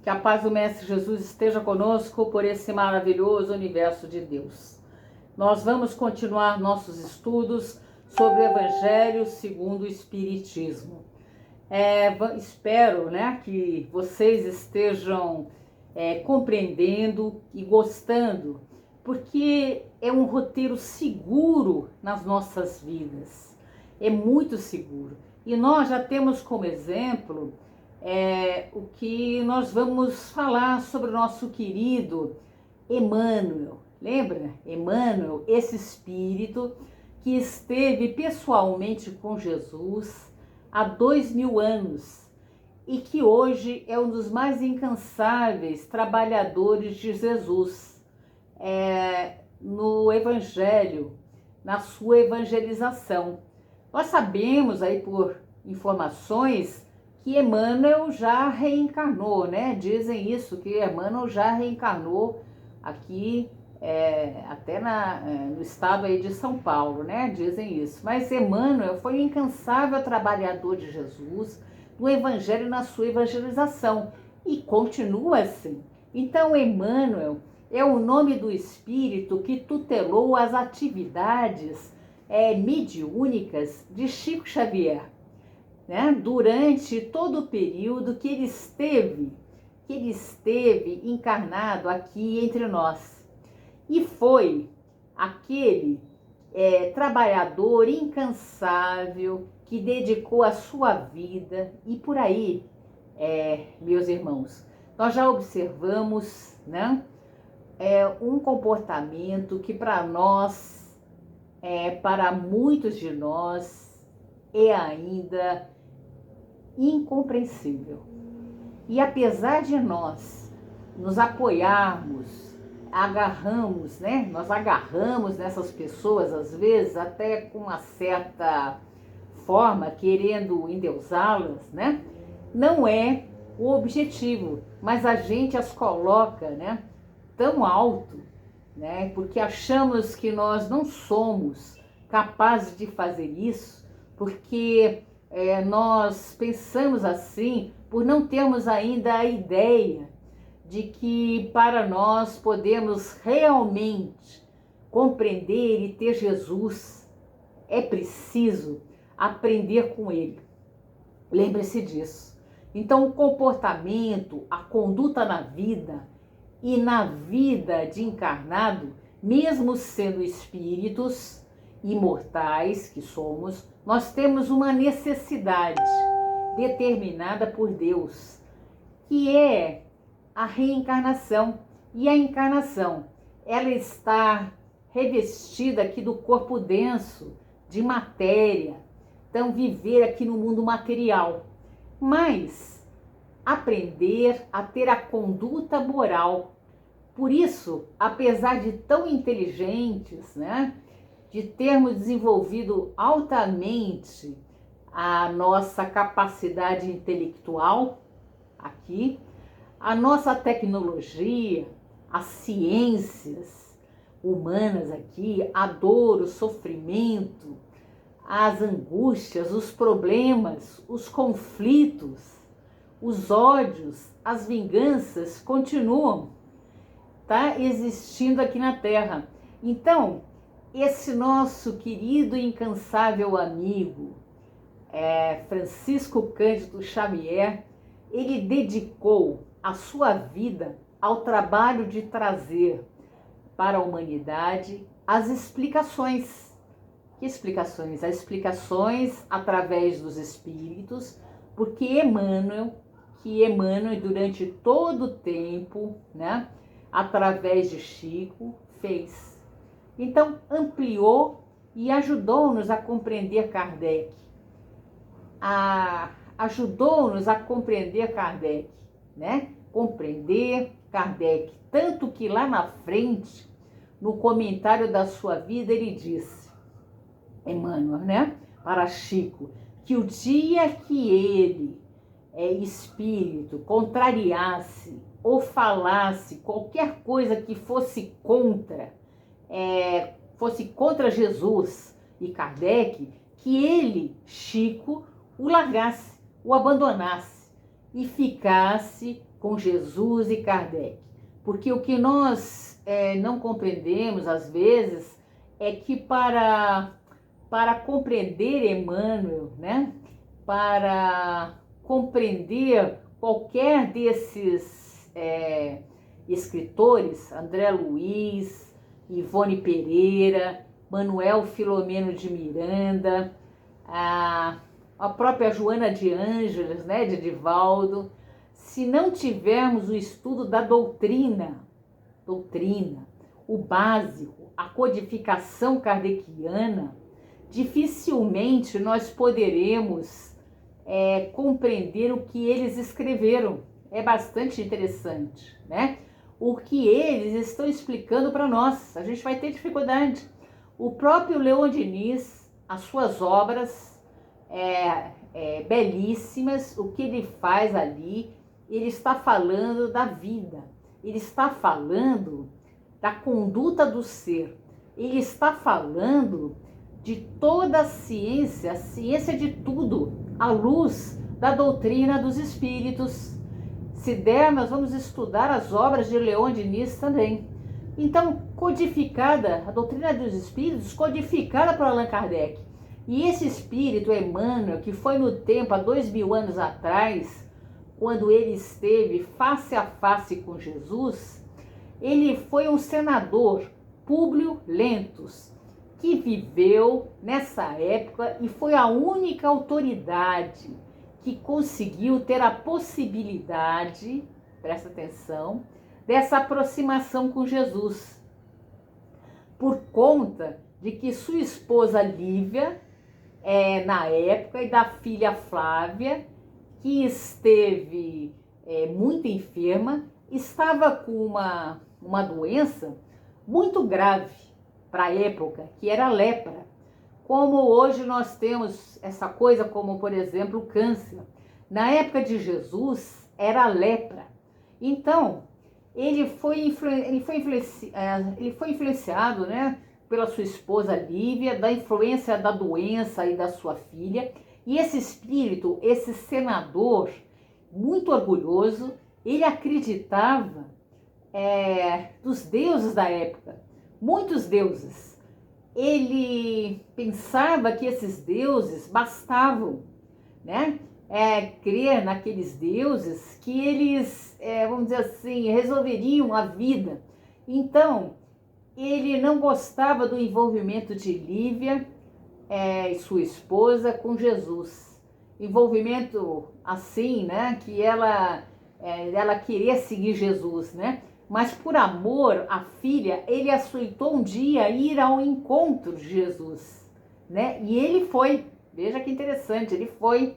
Que a paz do Mestre Jesus esteja conosco por esse maravilhoso universo de Deus. Nós vamos continuar nossos estudos sobre o Evangelho segundo o Espiritismo. Espero, que vocês estejam compreendendo e gostando, porque é um roteiro seguro nas nossas vidas. É muito seguro. E nós já temos como exemplo o que nós vamos falar sobre o nosso querido Emmanuel. Lembra? Emmanuel, esse espírito que esteve pessoalmente com Jesus há 2000 anos e que hoje é um dos mais incansáveis trabalhadores de Jesus no Evangelho, na sua evangelização. Nós sabemos aí por informações que Emmanuel já reencarnou, né? Dizem isso, que Emmanuel já reencarnou aqui, até no estado aí de São Paulo, né? Dizem isso. Mas Emmanuel foi um incansável trabalhador de Jesus, do Evangelho na sua evangelização, e continua assim. Então, Emmanuel é o nome do espírito que tutelou as atividades mediúnicas de Chico Xavier, né? Durante todo o período que ele esteve encarnado aqui entre nós. E foi aquele trabalhador incansável que dedicou a sua vida, e por aí, meus irmãos, nós já observamos, né, um comportamento que para nós, para muitos de nós, é ainda incompreensível. E apesar de nós nos apoiarmos, nós agarramos nessas pessoas, às vezes até com uma certa forma, querendo endeusá-las, né? Não é o objetivo, mas a gente as coloca, né, tão alto, né, porque achamos que nós não somos capazes de fazer isso, porque nós pensamos assim por não termos ainda a ideia de que para nós podemos realmente compreender e ter Jesus, é preciso aprender com ele. Lembre-se disso. Então, o comportamento, a conduta na vida e na vida de encarnado, mesmo sendo espíritos imortais que somos, nós temos uma necessidade determinada por Deus, que é a reencarnação. E a encarnação, ela está revestida aqui do corpo denso, de matéria. Então, viver aqui no mundo material. Mas aprender a ter a conduta moral. Por isso, apesar de tão inteligentes, né, de termos desenvolvido altamente a nossa capacidade intelectual aqui, a nossa tecnologia, as ciências humanas aqui, a dor, o sofrimento, as angústias, os problemas, os conflitos, os ódios, as vinganças continuam, existindo aqui na Terra. Então, esse nosso querido e incansável amigo, Francisco Cândido Xavier, ele dedicou a sua vida ao trabalho de trazer para a humanidade as explicações. Que explicações? As explicações através dos espíritos, porque Emmanuel, durante todo o tempo, né, através de Chico, fez. Então, ampliou e ajudou-nos a compreender Kardec. Ajudou-nos a compreender Kardec, né? Compreender Kardec. Tanto que lá na frente, no comentário da sua vida, ele disse, Emmanuel, né, para Chico, que o dia que ele, espírito, contrariasse ou falasse qualquer coisa que fosse contra Jesus e Kardec, que ele, Chico, o largasse, o abandonasse. e ficasse com Jesus e Kardec. Porque o que nós não compreendemos, às vezes, é que para compreender Emmanuel, né, para compreender qualquer desses escritores, André Luiz, Ivone Pereira, Manuel Filomeno de Miranda, a própria Joana de Ângeles, né, de Divaldo, se não tivermos o estudo da doutrina, o básico, a codificação kardeciana, dificilmente nós poderemos compreender o que eles escreveram. É bastante interessante, né? O que eles estão explicando para nós. A gente vai ter dificuldade. O próprio Leon Denis, as suas obras belíssimas, o que ele faz ali, ele está falando da vida, ele está falando da conduta do ser, ele está falando de toda a ciência de tudo, à luz da doutrina dos espíritos. Se der, nós vamos estudar as obras de Leon Denis também. Então, codificada, a doutrina dos espíritos, codificada por Allan Kardec. E esse espírito, Emmanuel, que foi no tempo, há 2000 anos atrás, quando ele esteve face a face com Jesus, ele foi um senador, Públio Lentulus, que viveu nessa época e foi a única autoridade que conseguiu ter a possibilidade, presta atenção, dessa aproximação com Jesus, por conta de que sua esposa Lívia, na época, e da filha Flávia, que esteve muito enferma, estava com uma doença muito grave para a época, que era a lepra. Como hoje nós temos essa coisa como, por exemplo, o câncer. Na época de Jesus, era a lepra. Então, ele foi influenciado, né, pela sua esposa Lívia, da influência da doença e da sua filha. E esse espírito, esse senador, muito orgulhoso, ele acreditava dos deuses da época, muitos deuses. Ele pensava que esses deuses bastavam, né? Crer naqueles deuses, que eles, vamos dizer assim, resolveriam a vida. Então, ele não gostava do envolvimento de Lívia e sua esposa com Jesus. Envolvimento assim, né? Que ela queria seguir Jesus, né? Mas por amor à filha, ele aceitou um dia ir ao encontro de Jesus, né? E ele foi, veja que interessante, ele foi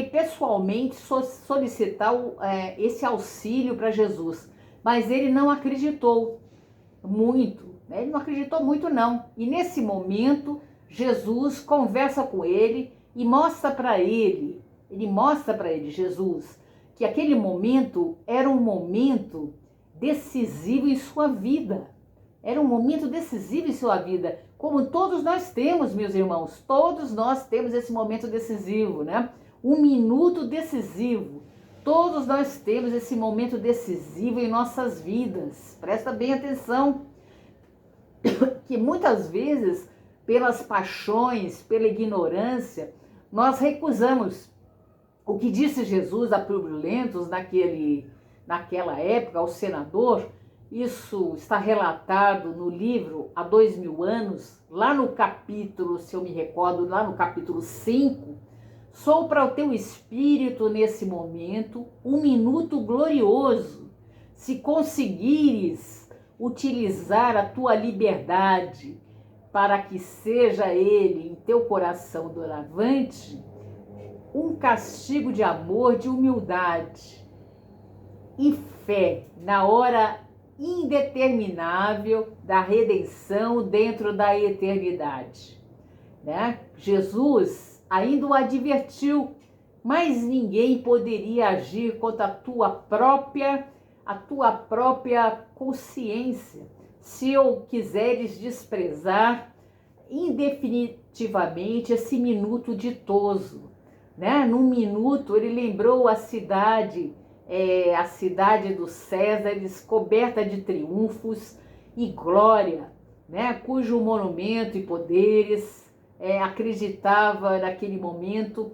pessoalmente solicitar esse auxílio para Jesus, mas ele não acreditou muito, né? Ele não acreditou muito não. E nesse momento, Jesus conversa com ele e mostra para ele, Jesus, que aquele momento era um momento decisivo em sua vida. Era um momento decisivo em sua vida, como todos nós temos, meus irmãos. Todos nós temos esse momento decisivo, né? Um minuto decisivo. Todos nós temos esse momento decisivo em nossas vidas. Presta bem atenção, que muitas vezes, pelas paixões, pela ignorância, nós recusamos. O que disse Jesus a Públio Lentulus naquela época, ao senador, isso está relatado no livro Há 2000 anos, lá no capítulo, se eu me recordo, lá no capítulo 5, sou para o teu espírito nesse momento um minuto glorioso, se conseguires utilizar a tua liberdade para que seja ele em teu coração doravante um castigo de amor, de humildade e fé na hora indeterminável da redenção dentro da eternidade, né? Jesus ainda o advertiu, mas ninguém poderia agir contra a tua própria consciência, se o quiseres desprezar indefinitivamente esse minuto ditoso. né? Num minuto ele lembrou a cidade dos Césares, coberta de triunfos e glória, né? Cujo monumento e poderes acreditava naquele momento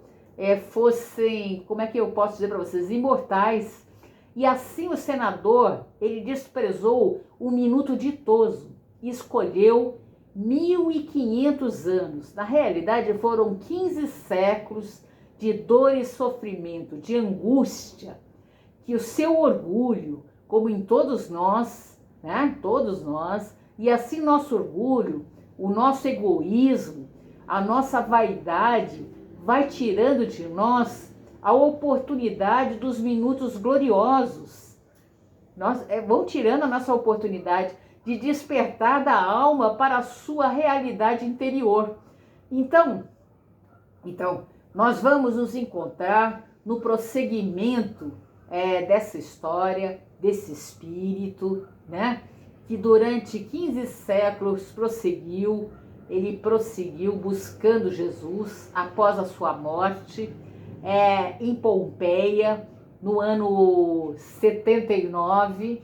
fossem, como é que eu posso dizer para vocês, imortais. E assim o senador, ele desprezou o minuto ditoso e escolheu 1.500 anos. Na realidade, foram 15 séculos de dor e sofrimento, de angústia, que o seu orgulho, como em todos nós, né? Todos nós, e assim nosso orgulho, o nosso egoísmo, a nossa vaidade, vai tirando de nós a oportunidade dos minutos gloriosos. Vão tirando a nossa oportunidade de despertar da alma para a sua realidade interior. Então, nós vamos nos encontrar no prosseguimento dessa história, desse espírito, né? Que durante 15 séculos ele prosseguiu buscando Jesus após a sua morte em Pompeia, no ano 79,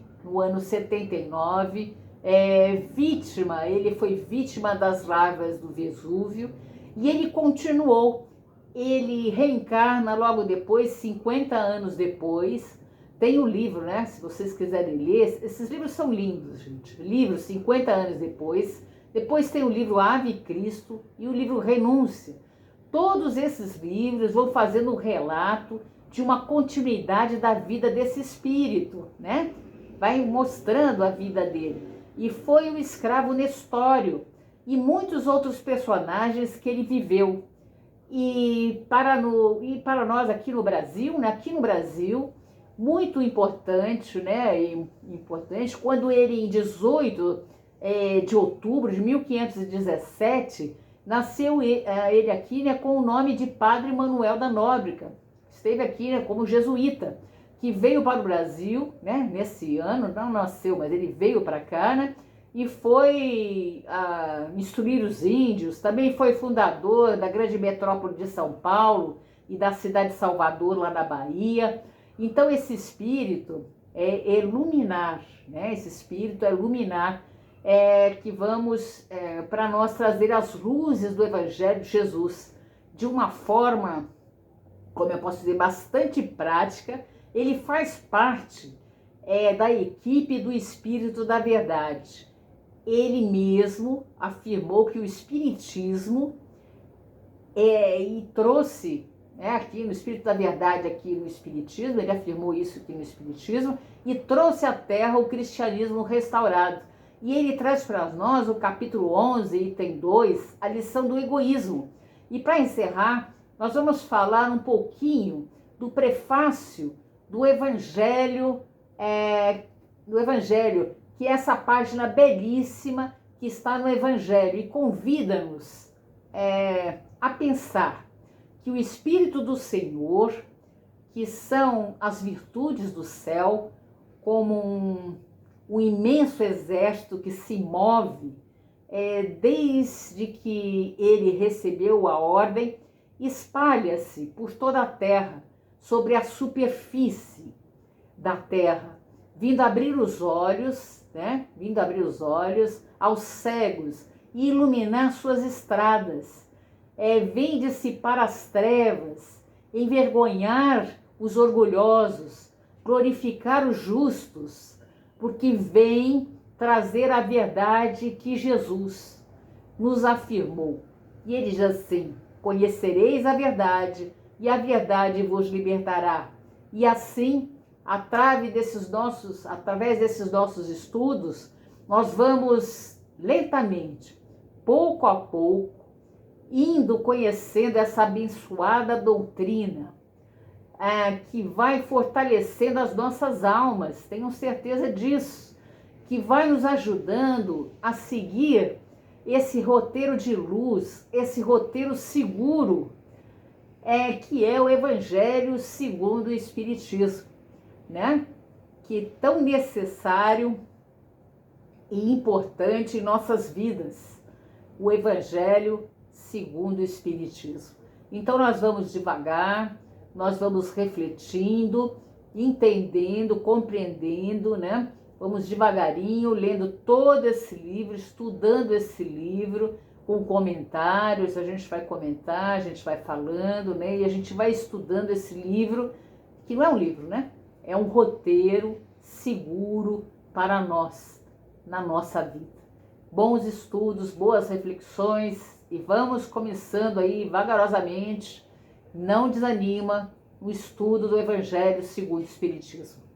ele foi vítima das lavas do Vesúvio e ele continuou. Ele reencarna logo depois, 50 anos depois. Tem o livro, né? Se vocês quiserem ler, esses livros são lindos, gente. Livro 50 anos depois. Depois tem o livro Ave Cristo e o livro Renúncia. Todos esses livros vão fazendo um relato de uma continuidade da vida desse espírito, né? Vai mostrando a vida dele. E foi o escravo Nestório e muitos outros personagens que ele viveu. E para nós aqui no Brasil, né? Aqui no Brasil, muito importante, né? Importante, quando ele, em 18 de outubro de 1517, nasceu ele aqui, né, com o nome de Padre Manuel da Nóbrega. Esteve aqui, né, como jesuíta, que veio para o Brasil, né, nesse ano, não nasceu, mas ele veio para cá, né, e foi instruir os índios. Também foi fundador da grande metrópole de São Paulo e da cidade de Salvador, lá na Bahia. Então esse espírito é iluminar, né, esse espírito é iluminar, que vamos para nós trazer as luzes do Evangelho de Jesus de uma forma, como eu posso dizer, bastante prática. Ele faz parte da equipe do Espírito da Verdade. Ele mesmo afirmou que o Espiritismo e trouxe, aqui no Espírito da Verdade, aqui no Espiritismo, ele afirmou isso aqui no Espiritismo, e trouxe à Terra o cristianismo restaurado. E ele traz para nós o capítulo 11, item 2, a lição do egoísmo. E para encerrar, nós vamos falar um pouquinho do prefácio do Evangelho, que é essa página belíssima que está no Evangelho e convida-nos a pensar que o Espírito do Senhor, que são as virtudes do céu, como um imenso exército que se move desde que ele recebeu a ordem, espalha-se por toda a terra, sobre a superfície da terra, vindo abrir os olhos, né? Vindo abrir os olhos aos cegos e iluminar suas estradas. Vem dissipar as trevas, envergonhar os orgulhosos, glorificar os justos, porque vem trazer a verdade que Jesus nos afirmou. E ele diz assim: conhecereis a verdade, e a verdade vos libertará. E assim, através desses nossos estudos, nós vamos lentamente, pouco a pouco, indo conhecendo essa abençoada doutrina, que vai fortalecendo as nossas almas, tenham certeza disso, que vai nos ajudando a seguir esse roteiro de luz, esse roteiro seguro, que é o Evangelho segundo o Espiritismo, né? Que é tão necessário e importante em nossas vidas, o Evangelho segundo o Espiritismo. Então nós vamos devagar, nós vamos refletindo, entendendo, compreendendo, né? Vamos devagarinho, lendo todo esse livro, estudando esse livro, com comentários, a gente vai comentar, a gente vai falando, né? E a gente vai estudando esse livro, que não é um livro, né? É um roteiro seguro para nós, na nossa vida. Bons estudos, boas reflexões e vamos começando aí vagarosamente, não desanima, o estudo do Evangelho segundo o Espiritismo.